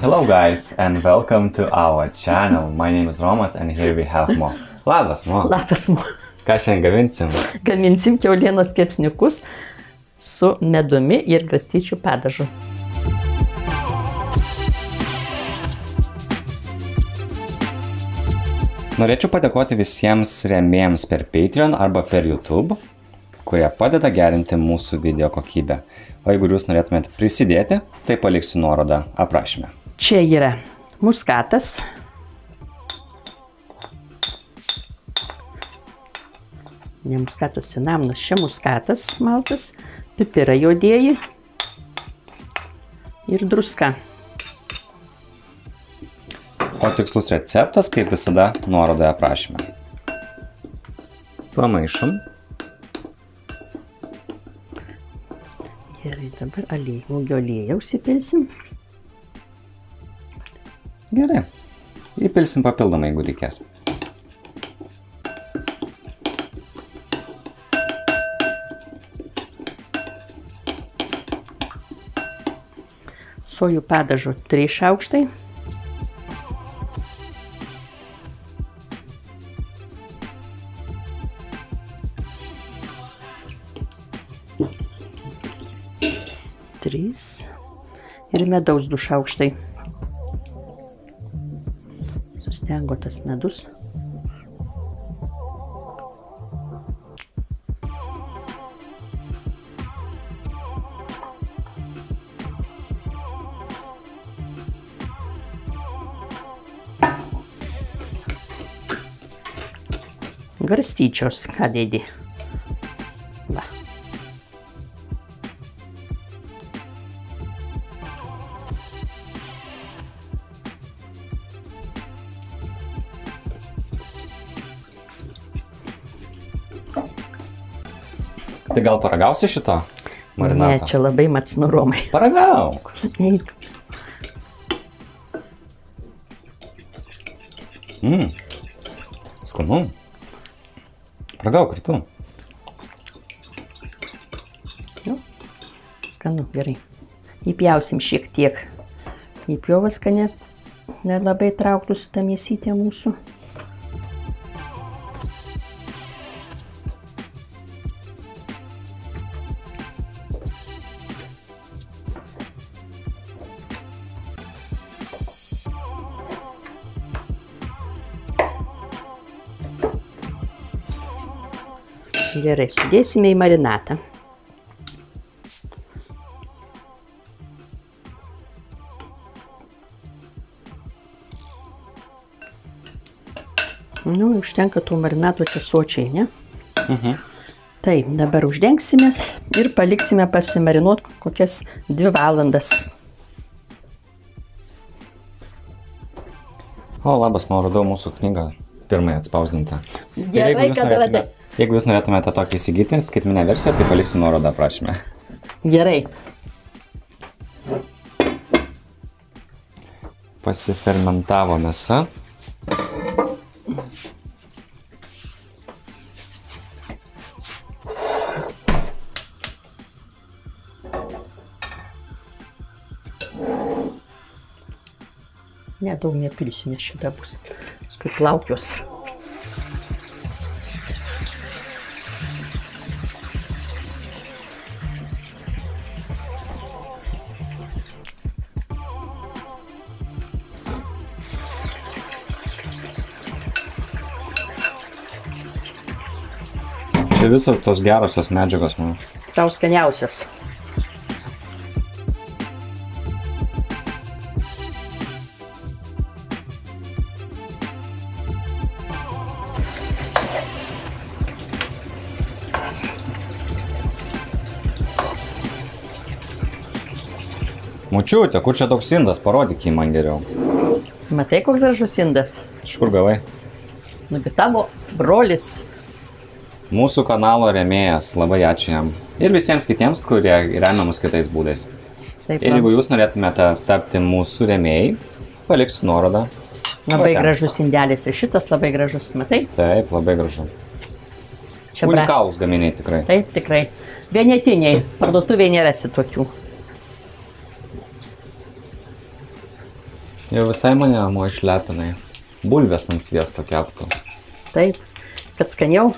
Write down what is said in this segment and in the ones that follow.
Hello guys and welcome to our channel. My name is Romas and here we have Mo. Labas, Mo. Labas, Mo. Ką šiandien gaminsim? Gaminsim kiaulienos kepsniukus su medumi ir garstyčių padažu. Norėčiau padėkoti visiems rėmėjams per Patreon arba per YouTube, kurie padeda gerinti mūsų video kokybę. O jeigu jūs norėtumėte prisidėti, tai paliksiu nuorodą aprašyme. Čia yra muskatas. Ne muskatas, cinaminas, čia muskatas maltas, pipirai juodieji ir druska. O tikslus receptas, kaip visada, nuorodoje aprašyme. Pamaišom. Gerai, dabar alyvuogių aliejaus įpilsim. Gerai. Įpilsim papildomai, jeigu reikės. Sojų padažo 3 šaukštai. Ir medaus 2 šaukštai. Sustengo tas medus. Garstyčios, ką dėdi? Va. Tai gal paragausi šito marinato? Ne, čia labai macnu, Romai. Paragauk! Eik. Skanu. Paragauk ir tu. Nu, skanu, gerai. Įpjausim šiek tiek. Įpjovas, kad nelabai trauktųsi ta mėsytė mūsų. Gerai, sudėsime į marinatą. Nu, užtenka tų marinatų čia sočiai, ne? Taip, dabar uždengsime ir paliksime pasimarinuoti kokias 2 valandas. O, labas, man radau mūsų knygą pirmai atspausdintą. Gerai, kad radai. Jeigu jūs norėtumėte tokį įsigyti, skaitminę versiją, tai paliksiu nuorodą aprašyme. Gerai. Pasifermentavo mėsa. Nedaug nepilsiu, nes šitą bus. Paskui plaukios. Čia visos tos gerosios medžiagos, man. Tau skaniausios. Močiutė, kur čia toks indas, parodyk jį man geriau. Matai, koks gražus indas? Iš kur gavai? Nugi tavo brolis. Mūsų kanalo rėmėjas, labai ačiū jam. Ir visiems kitiems, kurie remia mus kitais būdais. Taip, ir jeigu jūs norėtumėte tapti mūsų rėmėjai, paliksiu nuorodą. Labai gražus indelis ir šitas labai gražus, matai? Taip, labai gražu. Unikalūs gaminiai tikrai. Taip, tikrai. Vienetiniai, parduotuvėje nerasi tokių. Jau visai mane amo išlepinai. Bulvės ant sviesto keptos. Taip, kad skaniau.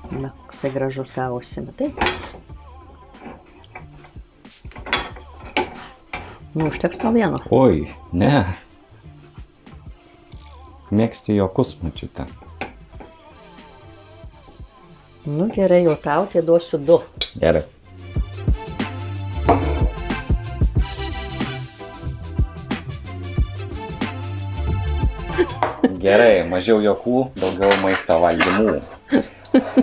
Na, koksai gražus gavosi, matai? Nu, užteks nuo vieno. Oi, ne. Mėgsti jokus, mačiute. Nu, gerai, jau tau, tai duosiu 2. Gerai. Gerai, mažiau jokų, daugiau maisto valgymų.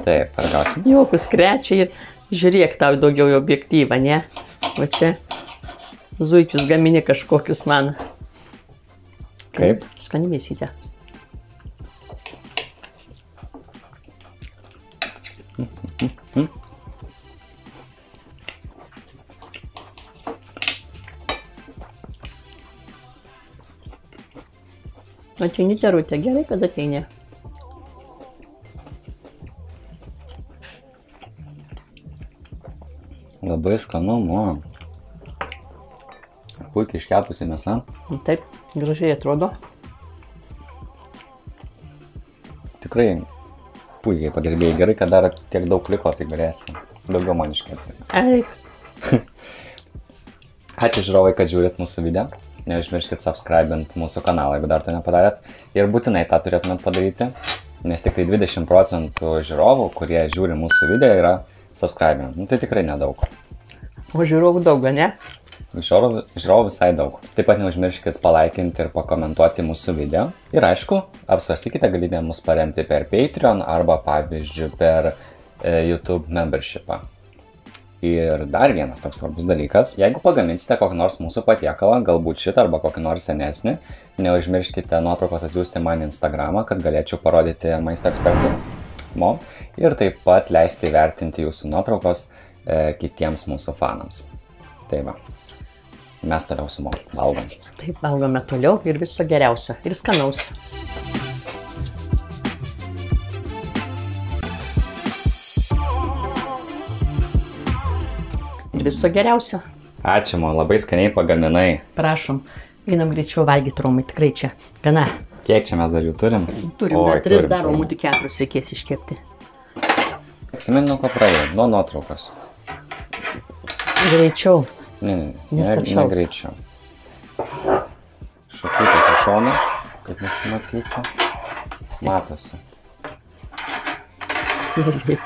Taip, ar gausim? Jokus krečia ir žiūrėk tau daugiau į objektyvą, ne? Va čia zuikius gamini kažkokius man. Kaip? Skani mėsytė. Ateini, Terutė, gerai, kad ateini. Labai skanu, man. Puikiai iškepusi mėsa. Taip, gražiai atrodo. Tikrai puikiai padirbėjai. Gerai, kad dar tiek daug liko, tai galėsi daugiau man iškepti. Eik. Ačiū žiūrovai, kad žiūrit mūsų video. Neužmirškit subscribint mūsų kanalą, jeigu dar to nepadarėt. Ir būtinai tą turėtumėt padaryti, nes tik tai 20% žiūrovų, kurie žiūri mūsų video, yra subscribinę. Nu tai tikrai nedaug. O žiūrovų daug, ne? Žiūrovų visai daug. Taip pat neužmirškit palaikinti ir pakomentuoti mūsų video. Ir aišku, apsvarstykite galimybę mus paremti per Patreon arba pavyzdžiui per YouTube membershipą. Ir dar vienas toks svarbus dalykas, jeigu pagaminsite kokį nors mūsų patiekalą, galbūt šitą arba kokį nors senesnį, neužmirškite nuotraukos atsiųsti man į Instagramą, kad galėčiau parodyti maisto ekspertų Mo ir taip pat leisti įvertinti jūsų nuotraukos kitiems mūsų fanams. Tai va, mes toliau su Mo valgom. Taip, valgome toliau ir viso geriausio ir skanaus. Viso geriausio. Ačiū, man labai skaniai pagaminai. Prašom, einam greičiau valgyti, Romai, tikrai čia. Gana. Kiek čia mes dar jų turim? Turim dar 3 dar, Romų tik 4 reikės iškepti. Atsimenu, ko praėjau, nuo nuotraukos. Greičiau. Ne Nesačaus. greičiau. Šakutės iš šono, kad nesimatytų. Matosi. Gerai.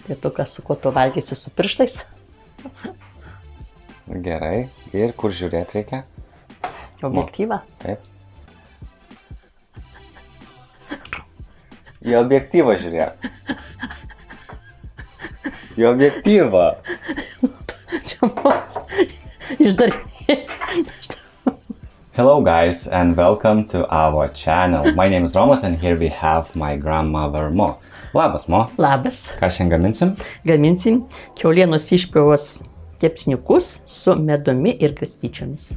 Tai tu, kas su kuo tu valgysi su pirštais? Gerai. Ir kur žiūrėti reikia? Objektyvą? Taip. Į objektyvą žiūrėk. Į objektyvą. Čia mums išdarė. Hello guys and welcome to our channel. My name is Romas and here we have my grandmother Mo. Labas, Mo. Labas. Ką šiandien gaminsim? Gaminsim kiaulienos išpjovos kepsniukus su medumi ir garstyčiomis.